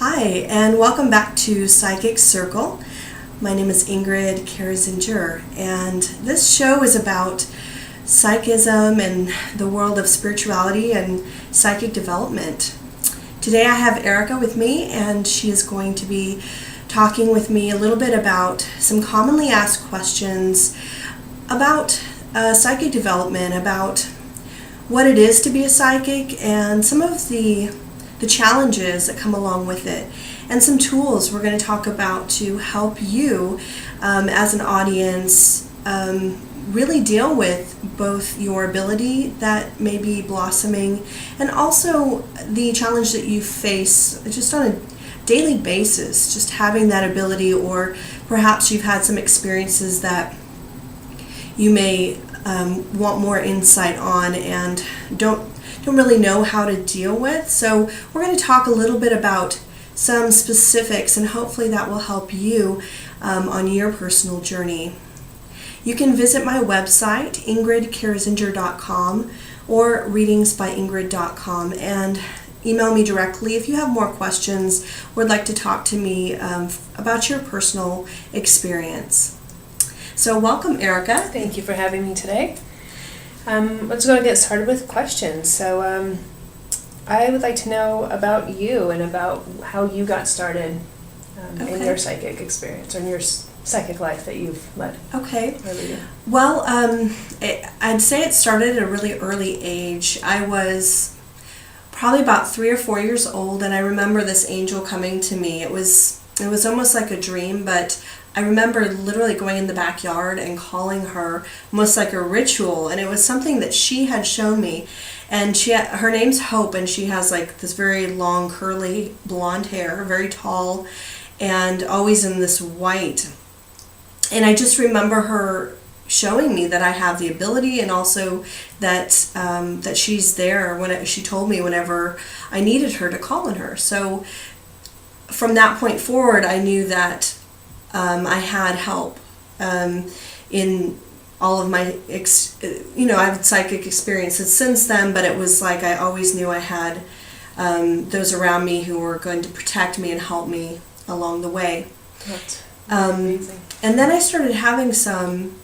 Hi, and welcome back to Psychic Circle. My name is Ingrid Karazincir, and this show is about psychism and the world of spirituality and psychic development. Today I have Erica with me, and she is going to be talking with me a little bit about some commonly asked questions about psychic development, about what it is to be a psychic, and some of the challenges that come along with it, and some tools we're going to talk about to help you as an audience really deal with both your ability that may be blossoming and also the challenge that you face just on a daily basis, just having that ability, or perhaps you've had some experiences that you may want more insight on and don't really know how to deal with. So we're going to talk a little bit about some specifics, and hopefully that will help you on your personal journey. You can visit my website, ingridkarazincir.com, or readingsbyingrid.com, and email me directly if you have more questions or would like to talk to me about your personal experience. So welcome, Erica. Thank you for having me today. Let's go and get started with questions. So I would like to know about you and about how you got started in your psychic experience or in your psychic life that you've led. Okay. Well, I'd say it started at a really early age. I was probably about 3 or 4 years old, and I remember this angel coming to me. It was almost like a dream, but I remember literally going in the backyard and calling her, almost like a ritual, and it was something that she had shown me. And her name's Hope, and she has like this very long curly blonde hair, very tall, and always in this white. And I just remember her showing me that I have the ability, and also that she's there when she told me whenever I needed her to call on her. So from that point forward, I knew that I had help in all of my, I've had psychic experiences since then, but it was like I always knew I had those around me who were going to protect me and help me along the way. That's amazing. And then I started having some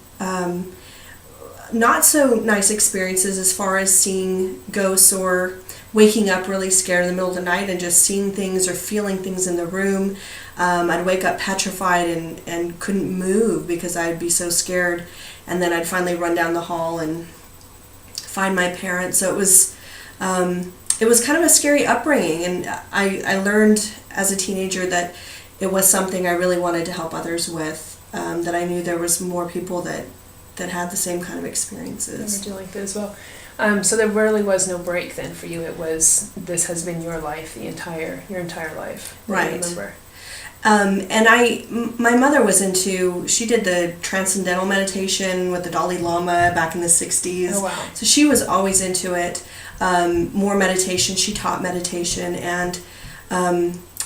not so nice experiences as far as seeing ghosts or waking up really scared in the middle of the night and just seeing things or feeling things in the room. I'd wake up petrified and couldn't move because I'd be so scared, and then I'd finally run down the hall and find my parents. So it was kind of a scary upbringing, and I learned as a teenager that it was something I really wanted to help others with, that I knew there was more people that had the same kind of experiences. They were dealing with it as well. So there really was no break then for you. This has been your life, your entire life. Right. I remember. And my mother she did the transcendental meditation with the Dalai Lama back in the 60s. Oh, wow. So she was always into it. More meditation. She taught meditation, and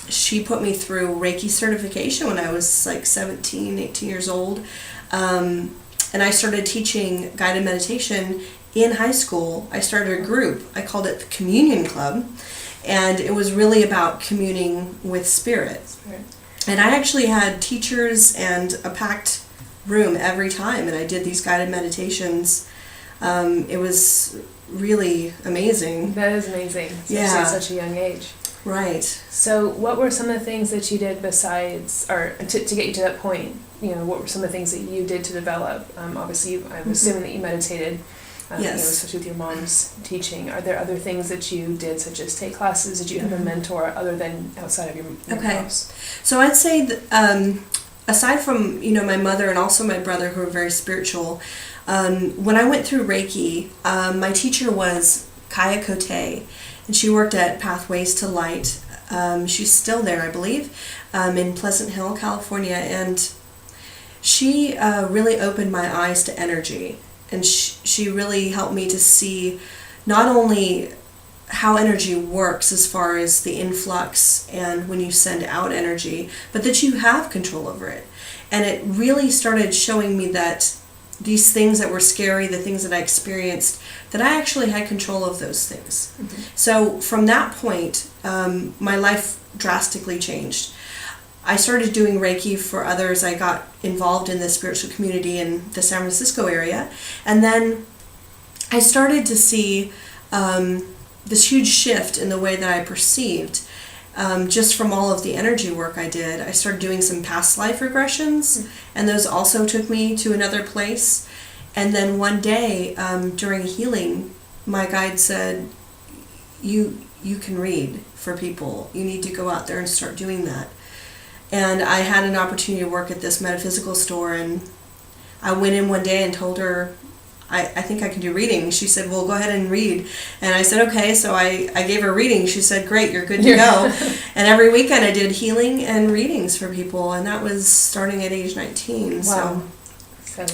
she put me through Reiki certification when I was like 17, 18 years old. And I started teaching guided meditation in high school. I started a group. I called it the Communion Club, and it was really about communing with spirit. And I actually had teachers and a packed room every time, and I did these guided meditations. It was really amazing. That is amazing, especially at such a young age. Right. So what were some of the things that you did besides, or to get you to that point, what were some of the things that you did to develop? Obviously, I'm assuming that you meditated, yes. Especially with your mom's teaching. Are there other things that you did, such as take classes? Did you have a mentor other than outside of your house? So I'd say that aside from, my mother and also my brother, who are very spiritual, when I went through Reiki, my teacher was Kaya Kote, and she worked at Pathways to Light. She's still there, I believe, in Pleasant Hill, California, and she really opened my eyes to energy, and she really helped me to see not only how energy works as far as the influx and when you send out energy, but that you have control over it. And it really started showing me that these things that were scary, the things that I experienced, that I actually had control of those things. Mm-hmm. So from that point, my life drastically changed. I started doing Reiki for others. I got involved in the spiritual community in the San Francisco area. And then I started to see this huge shift in the way that I perceived, just from all of the energy work I did. I started doing some past life regressions, and those also took me to another place. And then one day, during healing, my guide said, you can read for people. You need to go out there and start doing that. And I had an opportunity to work at this metaphysical store, and I went in one day and told her, I think I can do reading. She said, well, go ahead and read. And I said, okay. So I gave her a reading. She said, great, you're good to go. And every weekend I did healing and readings for people, and that was starting at age 19. Wow. So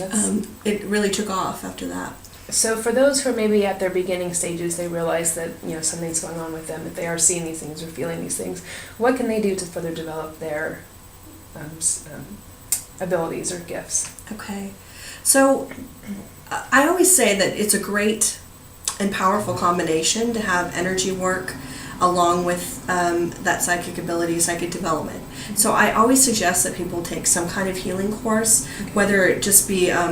it really took off after that. So for those who are maybe at their beginning stages, they realize that something's going on with them, that they are seeing these things or feeling these things. What can they do to further develop their abilities or gifts? Okay. So I always say that it's a great and powerful combination to have energy work along with that psychic ability, psychic development. So I always suggest that people take some kind of healing course, whether it just be a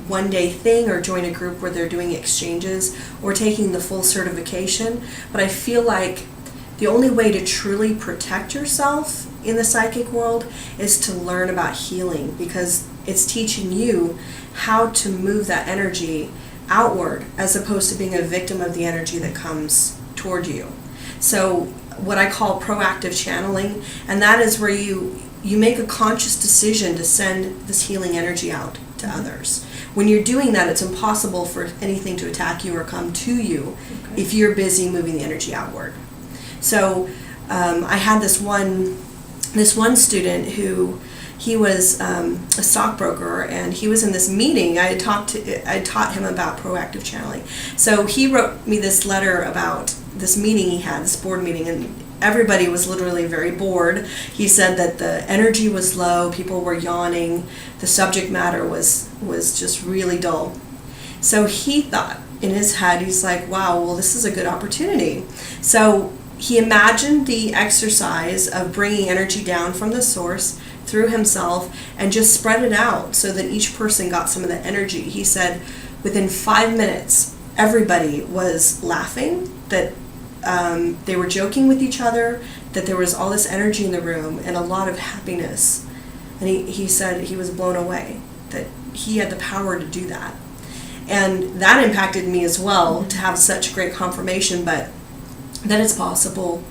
one-day thing or join a group where they're doing exchanges or taking the full certification. But I feel like the only way to truly protect yourself in the psychic world is to learn about healing, because it's teaching you how to move that energy outward as opposed to being a victim of the energy that comes toward you. So what I call proactive channeling, and that is where you make a conscious decision to send this healing energy out to others. When you're doing that, it's impossible for anything to attack you or come to you if you're busy moving the energy outward. So I had this one student who, he was a stockbroker, and he was in this meeting. I taught him about proactive channeling. So he wrote me this letter about this meeting he had, this board meeting, and everybody was literally very bored. He said that the energy was low, people were yawning, the subject matter was just really dull. So he thought in his head, he's like, wow, well, this is a good opportunity. So he imagined the exercise of bringing energy down from the source through himself and just spread it out so that each person got some of that energy. He said within 5 minutes, everybody was laughing, that they were joking with each other, that there was all this energy in the room and a lot of happiness. And he said he was blown away that he had the power to do that. And that impacted me as well, to have such great confirmation, but that it's possible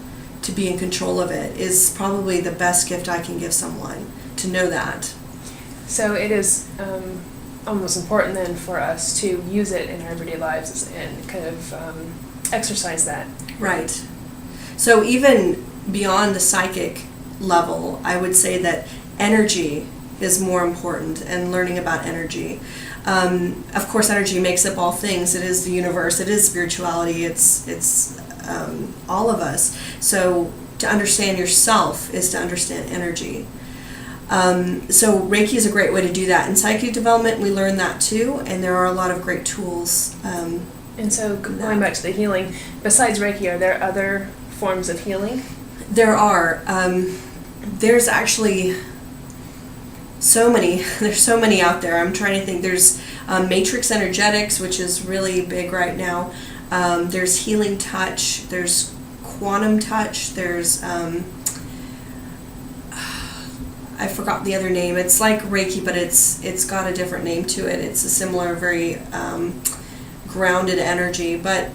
to be in control of it is probably the best gift I can give someone, to know that. So it is almost important then for us to use it in our everyday lives and kind of exercise that. Right. So even beyond the psychic level, I would say that energy is more important, and learning about energy. Of course, energy makes up all things. It is the universe. It is spirituality. It's all of us. So to understand yourself is to understand energy. So Reiki is a great way to do that. In psychic development, we learn that too, and there are a lot of great tools. And so going back to the healing, besides Reiki, are there other forms of healing? There are. There's actually so many. There's so many out there. I'm trying to think. There's matrix energetics, which is really big right now. There's healing touch. There's quantum touch. There's I forgot the other name. It's like Reiki, but it's got a different name to it. It's a similar, very grounded energy. But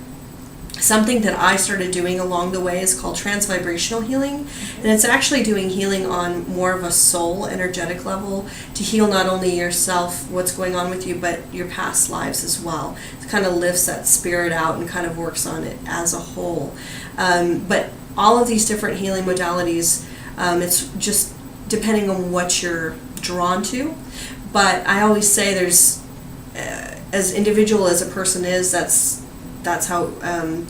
something that I started doing along the way is called transvibrational healing, and it's actually doing healing on more of a soul energetic level to heal not only yourself, what's going on with you, but your past lives as well. It kind of lifts that spirit out and kind of works on it as a whole. But all of these different healing modalities, it's just depending on what you're drawn to. But I always say there's, as individual as a person is, that's how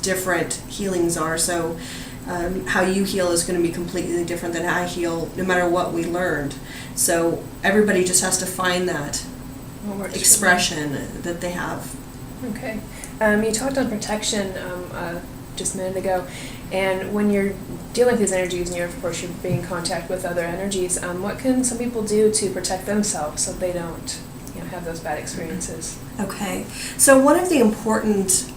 different healings are. So how you heal is going to be completely different than I heal, no matter what we learned. So everybody just has to find that expression that they have. Okay. You talked on protection just a minute ago, and when you're dealing with these energies and of course you're being in contact with other energies, what can some people do to protect themselves so they don't have those bad experiences? Okay. So one of the important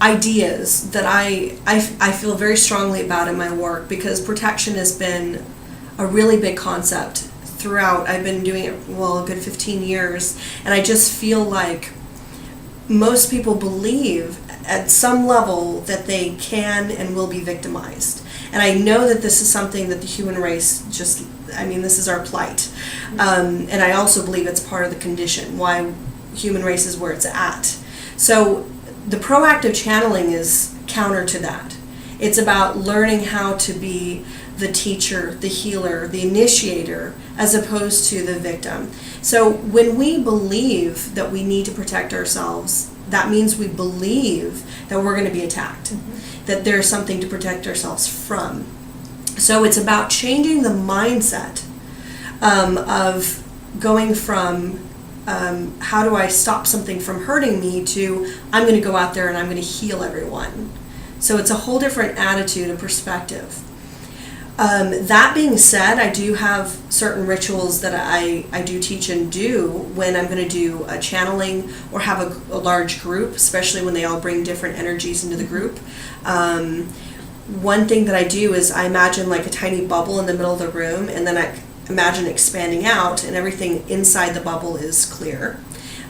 ideas that I feel very strongly about in my work, because protection has been a really big concept throughout. I've been doing it, a good 15 years, and I just feel like most people believe at some level that they can and will be victimized. And I know that this is something that the human race this is our plight. And I also believe it's part of the condition, why human race is where it's at. So the proactive channeling is counter to that. It's about learning how to be the teacher, the healer, the initiator, as opposed to the victim. So when we believe that we need to protect ourselves, that means we believe that we're going to be attacked, that there's something to protect ourselves from. So it's about changing the mindset of going from how do I stop something from hurting me to I'm going to go out there and I'm going to heal everyone. So it's a whole different attitude and perspective. That being said, I do have certain rituals that I do teach and do when I'm going to do a channeling or have a large group, especially when they all bring different energies into the group. One thing that I do is I imagine like a tiny bubble in the middle of the room, and then I imagine expanding out and everything inside the bubble is clear.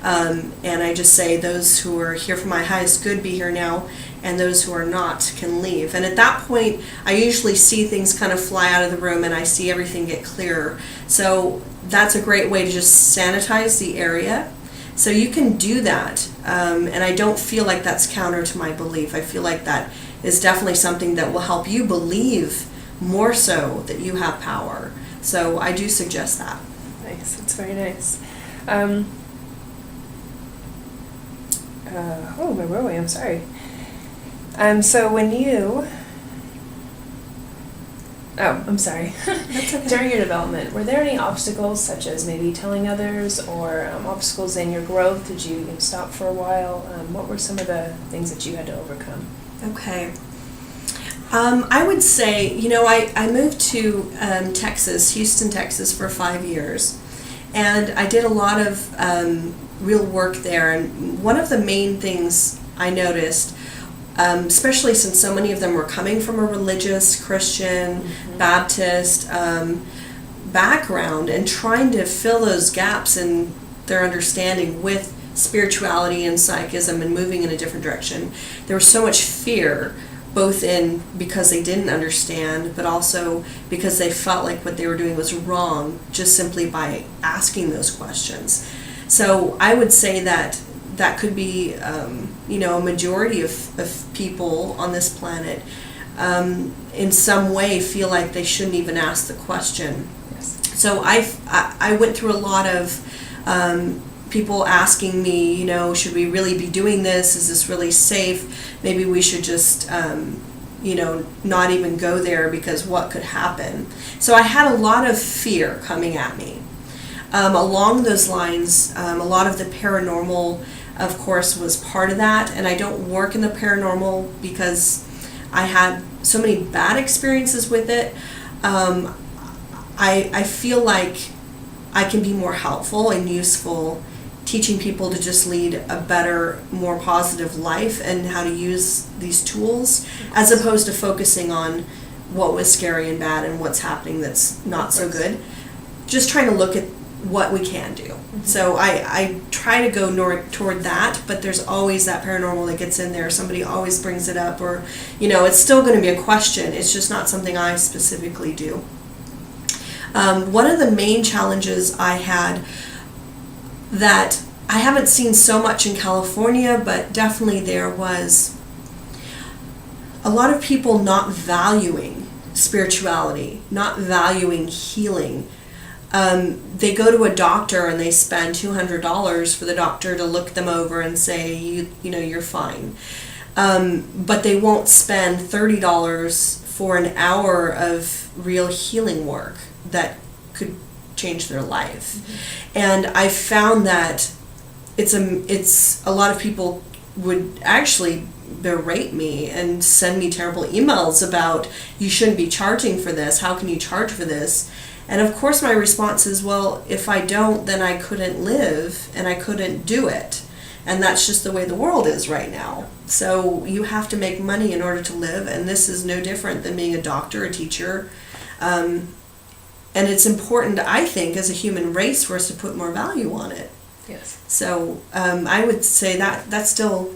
And I just say those who are here for my highest good be here now, and those who are not can leave. And at that point, I usually see things kind of fly out of the room and I see everything get clearer. So that's a great way to just sanitize the area. So you can do that. And I don't feel like that's counter to my belief. I feel like that is definitely something that will help you believe more so that you have power. So I do suggest that. Nice. That's very nice. Where were we? I'm sorry. So when you... I'm sorry. That's okay. During your development, were there any obstacles, such as maybe telling others, or obstacles in your growth? Did you stop for a while? What were some of the things that you had to overcome? Okay. I would say, I moved to Texas, Houston, Texas, for 5 years. And I did a lot of real work there. And one of the main things I noticed, especially since so many of them were coming from a religious, Christian, Baptist background, and trying to fill those gaps in their understanding with spirituality and psychism and moving in a different direction. There was so much fear, both in because they didn't understand, but also because they felt like what they were doing was wrong just simply by asking those questions. So I would say that could be, a majority of people on this planet in some way feel like they shouldn't even ask the question. Yes. So I went through a lot of people asking me, should we really be doing this? Is this really safe? Maybe we should just, not even go there because what could happen? So I had a lot of fear coming at me. Along those lines, a lot of the paranormal, of course, was part of that, and I don't work in the paranormal because I had so many bad experiences with it. I feel like I can be more helpful and useful teaching people to just lead a better, more positive life and how to use these tools, as opposed to focusing on what was scary and bad and what's happening that's not so good. Just trying to look at what we can do. So I try to go toward that, but there's always that paranormal that gets in there. Somebody always brings it up, or, it's still going to be a question. It's just not something I specifically do. One of the main challenges I had that I haven't seen so much in California, but definitely there was a lot of people not valuing spirituality, not valuing healing. They go to a doctor and they spend $200 for the doctor to look them over and say, you're fine. But they won't spend $30 for an hour of real healing work that could change their life. And I found that it's a lot of people would actually berate me and send me terrible emails about, you shouldn't be charging for this, how can you charge for this? And of course my response is, well, if I don't, then I couldn't live and I couldn't do it. And that's just the way the world is right now. So you have to make money in order to live, and this is no different than being a doctor, a teacher. And it's important, I think, as a human race for us to put more value on it. Yes. So I would say that still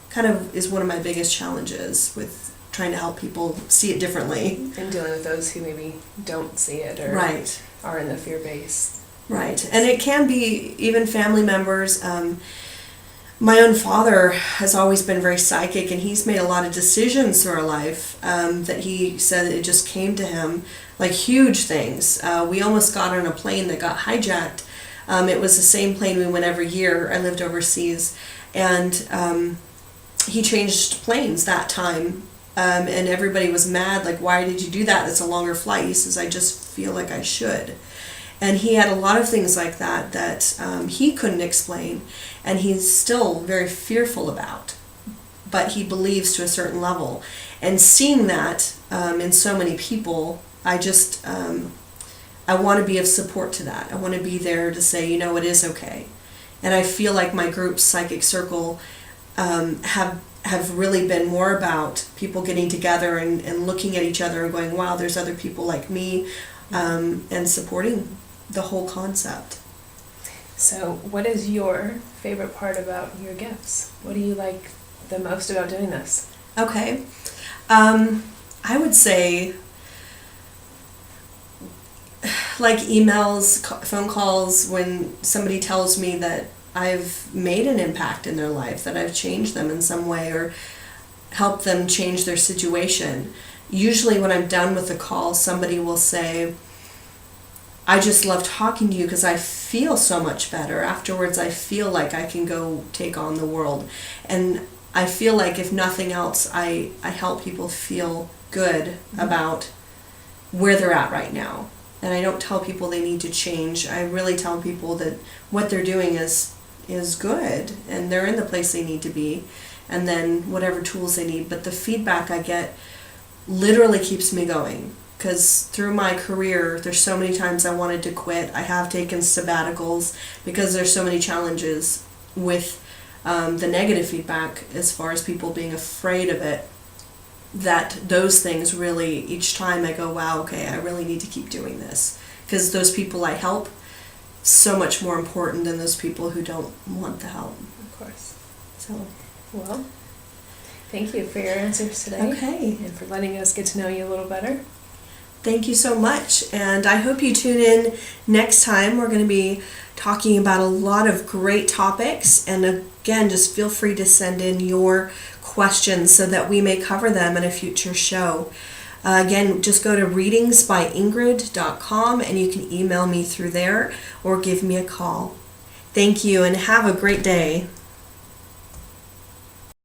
kind of is one of my biggest challenges with trying to help people see it differently. And dealing with those who maybe don't see it or right. are in the fear base. Right. And it can be even family members. My own father has always been very psychic, and he's made a lot of decisions through our life that he said it just came to him, like huge things. We almost got on a plane that got hijacked. It was the same plane we went every year. I lived overseas, and he changed planes that time, and everybody was mad, like, why did you do that? It's a longer flight. He says, I just feel like I should. And he had a lot of things like that he couldn't explain, and he's still very fearful about, but he believes to a certain level. And seeing that in so many people, I just, I want to be of support to that. I want to be there to say, it is okay. And I feel like my group's Psychic Circle have really been more about people getting together and looking at each other and going, wow, there's other people like me, and supporting the whole concept. So what is your favorite part about your gifts? What do you like the most about doing this? Okay. I would say like emails, phone calls, when somebody tells me that I've made an impact in their life, that I've changed them in some way or helped them change their situation. Usually when I'm done with the call, somebody will say, I just love talking to you because I feel so much better. Afterwards, I feel like I can go take on the world. And I feel like if nothing else, I help people feel good about where they're at right now. And I don't tell people they need to change. I really tell people that what they're doing is good and they're in the place they need to be, and then whatever tools they need. But the feedback I get literally keeps me going. Because through my career, there's so many times I wanted to quit. I have taken sabbaticals because there's so many challenges with the negative feedback as far as people being afraid of it, that those things really, each time I go, wow, okay, I really need to keep doing this. Because those people I help, so much more important than those people who don't want the help. Of course. So, well, thank you for your answers today. Okay. And for letting us get to know you a little better. Thank you so much, and I hope you tune in next time. We're going to be talking about a lot of great topics, and again, just feel free to send in your questions so that we may cover them in a future show. Again, just go to readingsbyingrid.com and you can email me through there or give me a call. Thank you, and have a great day.